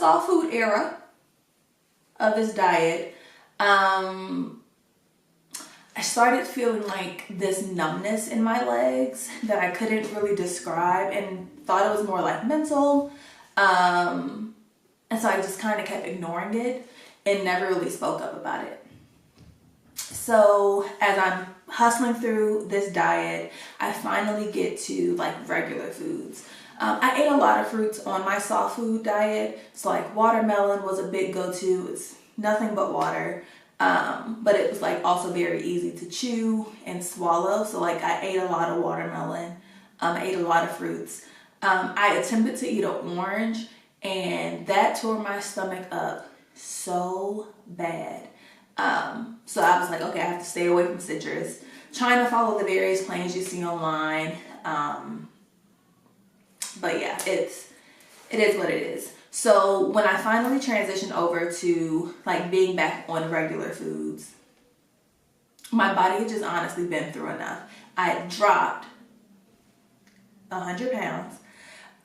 soft food era of this diet, I started feeling like this numbness in my legs that I couldn't really describe and thought it was more like mental. And so I just kind of kept ignoring it and never really spoke up about it. So as I'm hustling through this diet, I finally get to like regular foods. I ate a lot of fruits on my soft food diet. So like watermelon was a big go-to. It's nothing but water. But it was like also very easy to chew and swallow. So like I ate a lot of watermelon. I ate a lot of fruits. I attempted to eat an orange and that tore my stomach up so bad. So I was like, okay, I have to stay away from citrus. Trying to follow the various plans you see online. But yeah, it is what it is. So when I finally transitioned over to like being back on regular foods, my body had just honestly been through enough. I had dropped 100 pounds.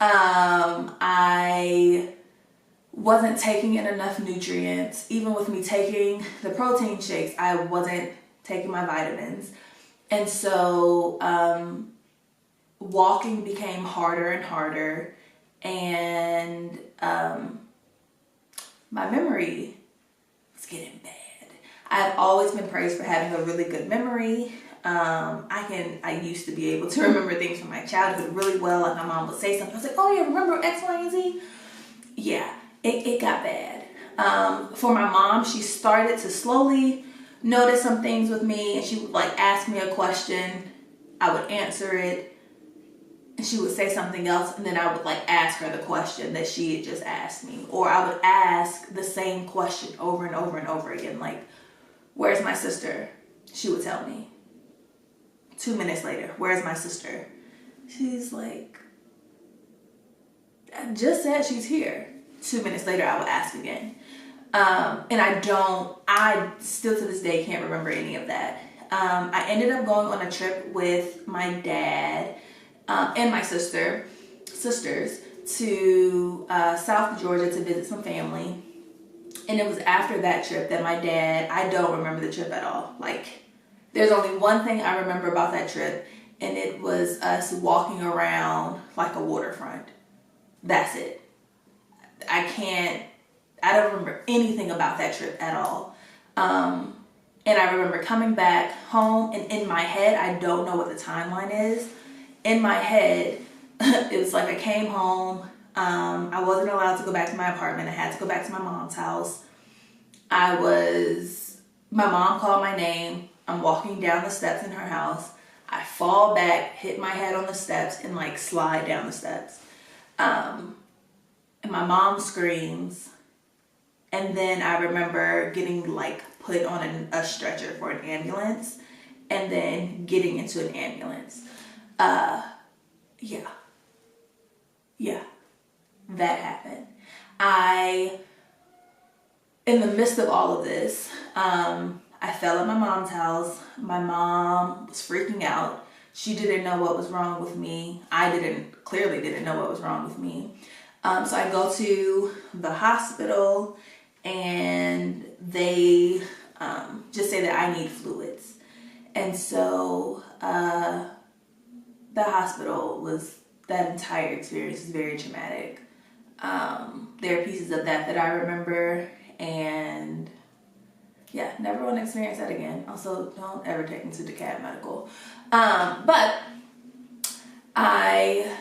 I wasn't taking in enough nutrients. Even with me taking the protein shakes, I wasn't taking my vitamins. And so walking became harder and harder. And my memory was getting bad. I've always been praised for having a really good memory. I used to be able to remember things from my childhood really well. Like my mom would say something, I was like, oh yeah, remember X, Y, and Z? Yeah, it got bad. For my mom, she started to slowly notice some things with me, and she would like ask me a question. I would answer it. And she would say something else, and then I would like ask her the question that she had just asked me. Or I would ask the same question over and over and over again. Like, where's my sister? She would tell me. 2 minutes later, where's my sister? She's like, I just said she's here. 2 minutes later, I would ask again. And I still to this day can't remember any of that. I ended up going on a trip with my dad and my sisters to South Georgia to visit some family. And it was after that trip that my dad, I don't remember the trip at all. Like, there's only one thing I remember about that trip, and it was us walking around like a waterfront. That's it. I don't remember anything about that trip at all. And I remember coming back home, and in my head, I don't know what the timeline is. In my head, it was like I came home. I wasn't allowed to go back to my apartment. I had to go back to my mom's house. My mom called my name. I'm walking down the steps in her house. I fall back, hit my head on the steps, and like slide down the steps. And my mom screams. And then I remember getting like put on a stretcher for an ambulance, and then getting into an ambulance. Yeah, that happened. In the midst of all of this, I fell at my mom's house. My mom was freaking out. She didn't know what was wrong with me. I clearly didn't know what was wrong with me. So I go to the hospital, and they just say that I need fluids. And so the hospital that entire experience is very traumatic. There are pieces of that I remember, and yeah, never want to experience that again. Also, don't ever take me to DeKalb Medical. But I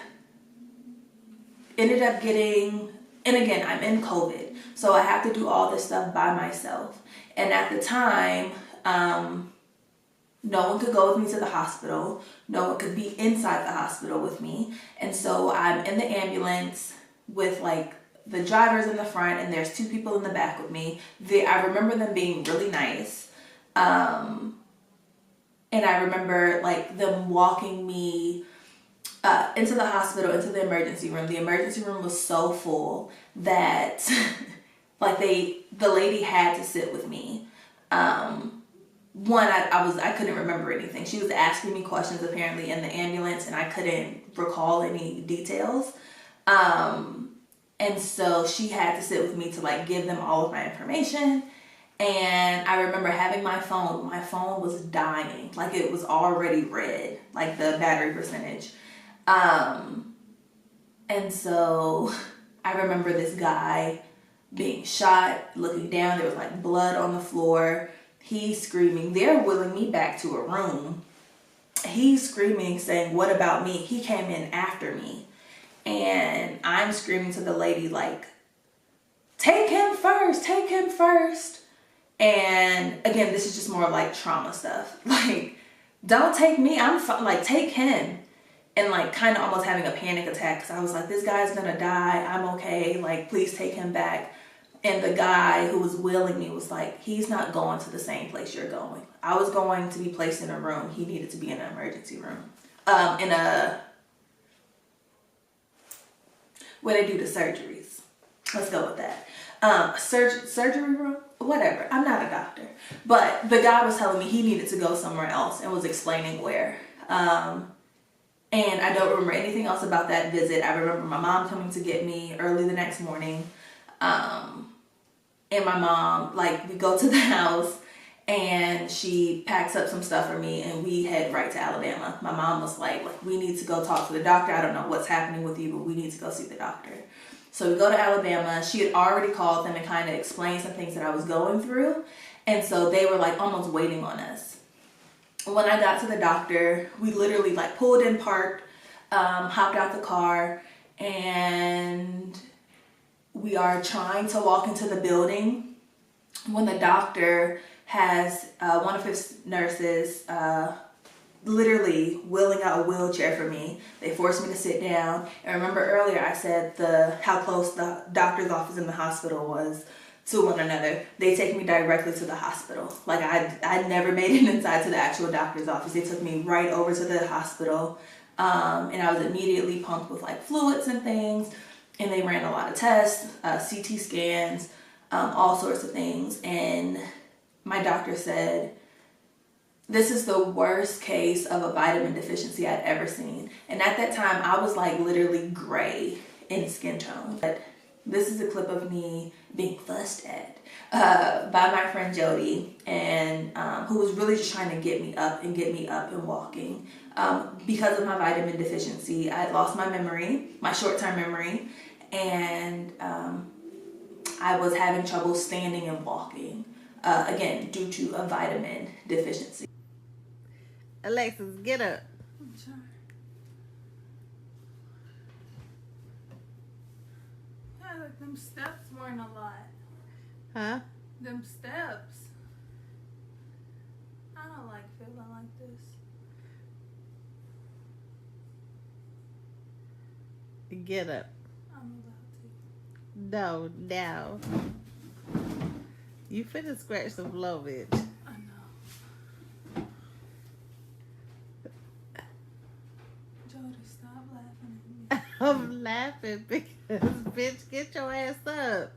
ended up getting, and again, I'm in COVID, so I have to do all this stuff by myself. And at the time, no one could go with me to the hospital. No one could be inside the hospital with me. And so I'm in the ambulance with like the driver's in the front, and there's 2 people in the back with me. I remember them being really nice. And I remember like them walking me into the hospital, into the emergency room. The emergency room was so full that like the lady had to sit with me. I couldn't remember anything. She was asking me questions apparently in the ambulance, and I couldn't recall any details. And so she had to sit with me to like give them all of my information. And I remember having my phone was dying. Like it was already red, like the battery percentage. And so I remember this guy being shot, looking down, there was like blood on the floor. He's screaming, they're wheeling me back to a room. He's screaming, saying, what about me? He came in after me. And I'm screaming to the lady like, take him first, take him first. And again, this is just more of like trauma stuff. Like, don't take me, I'm fine, like take him. And like kind of almost having a panic attack because I was like, this guy's gonna die, I'm okay, like please take him back. And the guy who was wheeling me was like, he's not going to the same place you're going. I was going to be placed in a room. He needed to be in an emergency room. Where they do the surgeries. Let's go with that. Surgery room? Whatever. I'm not a doctor. But the guy was telling me he needed to go somewhere else and was explaining where. And I don't remember anything else about that visit. I remember my mom coming to get me early the next morning. And my mom, like, we go to the house and she packs up some stuff for me and we head right to Alabama. My mom was like, we need to go talk to the doctor. I don't know what's happening with you, but we need to go see the doctor. So we go to Alabama. She had already called them and kind of explained some things that I was going through. And so they were like almost waiting on us. When I got to the doctor, we literally like pulled in, parked, hopped out the car, and we are trying to walk into the building when the doctor has one of his nurses literally wheeling out a wheelchair for me. They forced me to sit down. And remember earlier I said how close the doctor's office and the hospital was to one another. They take me directly to the hospital. Like I never made it inside to the actual doctor's office. They took me right over to the hospital. And I was immediately pumped with like fluids and things. And they ran a lot of tests, CT scans, all sorts of things. And my doctor said, this is the worst case of a vitamin deficiency I'd ever seen. And at that time, I was like literally gray in skin tone. But this is a clip of me being fussed at by my friend Jody, and who was really just trying to get me up and walking. Because of my vitamin deficiency, I had lost my memory, my short-term memory, and I was having trouble standing and walking, again, due to a vitamin deficiency. Alexis, get up. I'm sorry. Yeah, like them steps weren't a lot. Huh? Them steps. I don't like feeling like this. Get up. I'm about to. No. You finna scratch some floor, bitch. I know. Jody, stop laughing at me. I'm laughing because, bitch, get your ass up.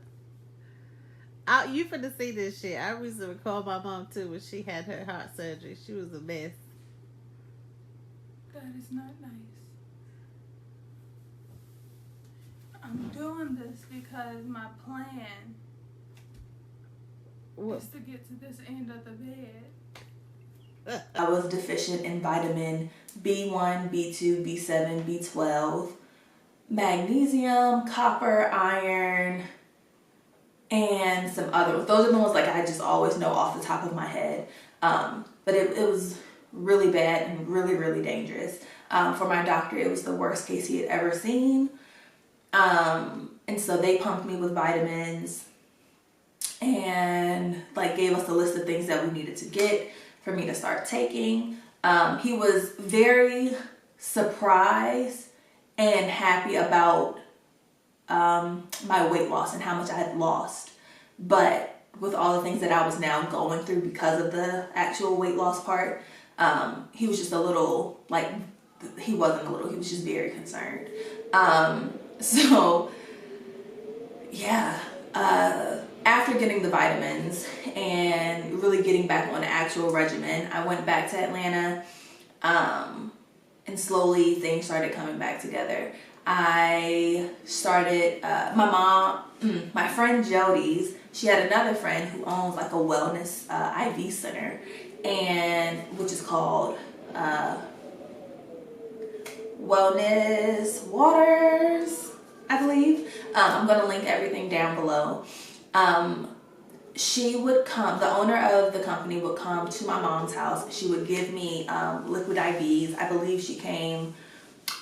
You finna see this shit. I recently called my mom too when she had her heart surgery. She was a mess. That is not nice. I'm doing this because my plan is to get to this end of the bed. I was deficient in vitamin B1, B2, B7, B12, magnesium, copper, iron, and some other ones. Those are the ones like I just always know off the top of my head. But it was really bad and really, really dangerous. For my doctor, it was the worst case he had ever seen. And so they pumped me with vitamins and like gave us a list of things that we needed to get for me to start taking. He was very surprised and happy about my weight loss and how much I had lost. But with all the things that I was now going through because of the actual weight loss part, he was just a little, like, he wasn't a little, he was just very concerned. So yeah, after getting the vitamins and really getting back on an actual regimen, I went back to Atlanta, and slowly things started coming back together. I started, my friend Jody's, she had another friend who owns like a wellness IV center, and which is called Wellness Waters, I believe. I'm going to link everything down below. She would come, the owner of the company would come to my mom's house. She would give me liquid IVs. I believe she came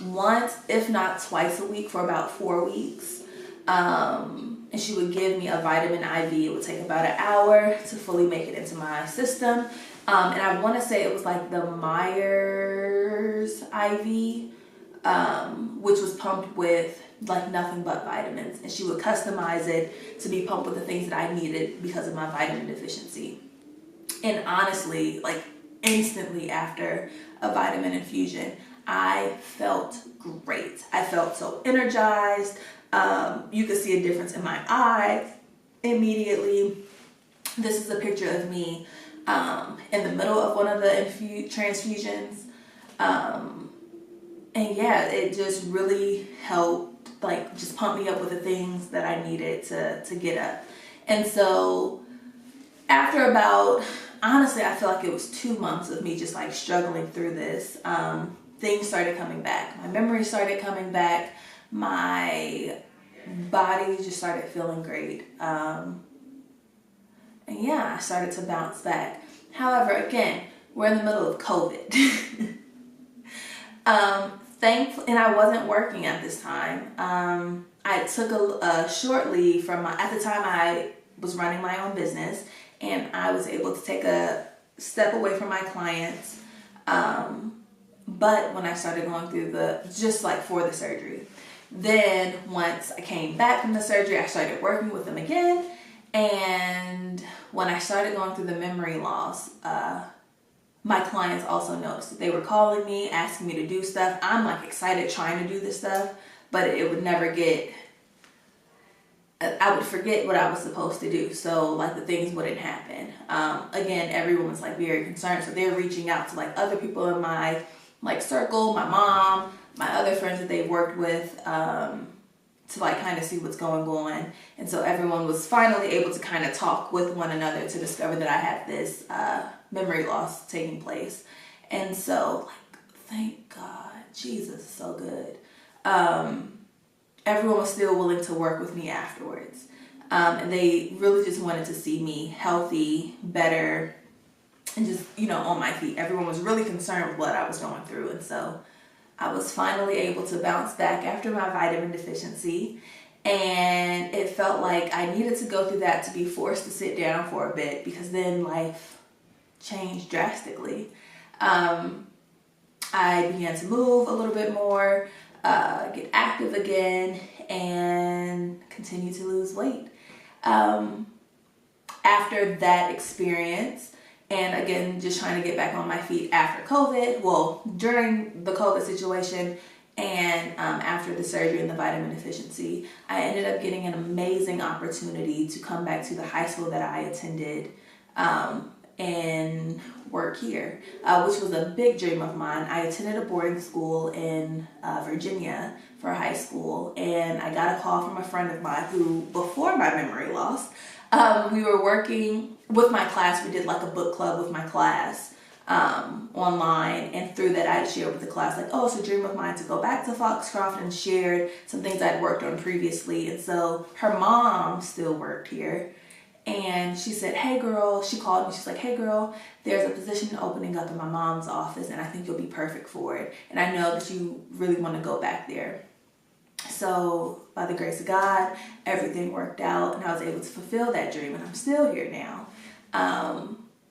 once, if not twice a week for about 4 weeks. And she would give me a vitamin IV. It would take about an hour to fully make it into my system. And I want to say it was like the Myers IV, which was pumped with like nothing but vitamins. And she would customize it to be pumped with the things that I needed because of my vitamin deficiency. And honestly, like instantly after a vitamin infusion, I felt great. I felt so energized. You could see a difference in my eyes immediately. This is a picture of me in the middle of one of the transfusions. And yeah, it just really helped, like, just pump me up with the things that I needed to get up. And so after about, honestly, I feel like it was 2 months of me just like struggling through this, things started coming back. My memory started coming back. My body just started feeling great. And yeah, I started to bounce back. However, again, we're in the middle of COVID. Thankfully, and I wasn't working at this time. I took a short leave from at the time I was running my own business, and I was able to take a step away from my clients. But when I started going through just like for the surgery, then once I came back from the surgery, I started working with them again. And when I started going through the memory loss, my clients also noticed that they were calling me, asking me to do stuff. I'm like excited trying to do this stuff, but it would never I would forget what I was supposed to do. So like the things wouldn't happen. Again, everyone was like very concerned. So they're reaching out to like other people in my like circle, my mom, my other friends that they've worked with, to like kind of see what's going on. And so everyone was finally able to kind of talk with one another to discover that I had this memory loss taking place. And so like, thank God, Jesus is so good. Everyone was still willing to work with me afterwards. And they really just wanted to see me healthy, better, and just, on my feet. Everyone was really concerned with what I was going through. And so I was finally able to bounce back after my vitamin deficiency. And it felt like I needed to go through that to be forced to sit down for a bit, because then life changed drastically. I began to move a little bit more, get active again, and continue to lose weight. After that experience, and again, just trying to get back on my feet after COVID, well, during the COVID situation and after the surgery and the vitamin deficiency, I ended up getting an amazing opportunity to come back to the high school that I attended and work here, which was a big dream of mine. I attended a boarding school in Virginia for high school, and I got a call from a friend of mine who, before my memory loss, we were working with my class. We did like a book club with my class online, and through that I shared with the class like, oh, it's a dream of mine to go back to Foxcroft, and shared some things I'd worked on previously. And so her mom still worked here, and she said, hey girl, she called me, she's like, hey girl, there's a position opening up in my mom's office, and I think you'll be perfect for it, and I know that you really want to go back there. So by the grace of God, everything worked out, and I was able to fulfill that dream, and I'm still here now.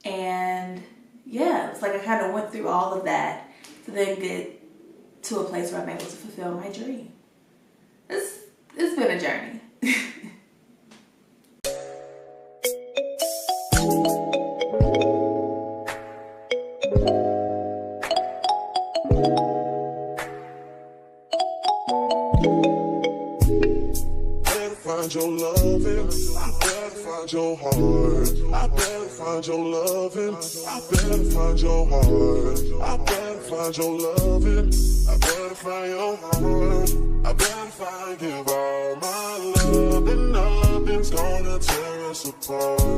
And yeah, it's like I kind of went through all of that to then get to a place where I'm able to fulfill my dream. It's been a journey. find your loving. I better find your heart. I better find your loving. I better find your heart. I better find your loving. I better find your heart. I better find, give all my love, and nothing's gonna tear us apart.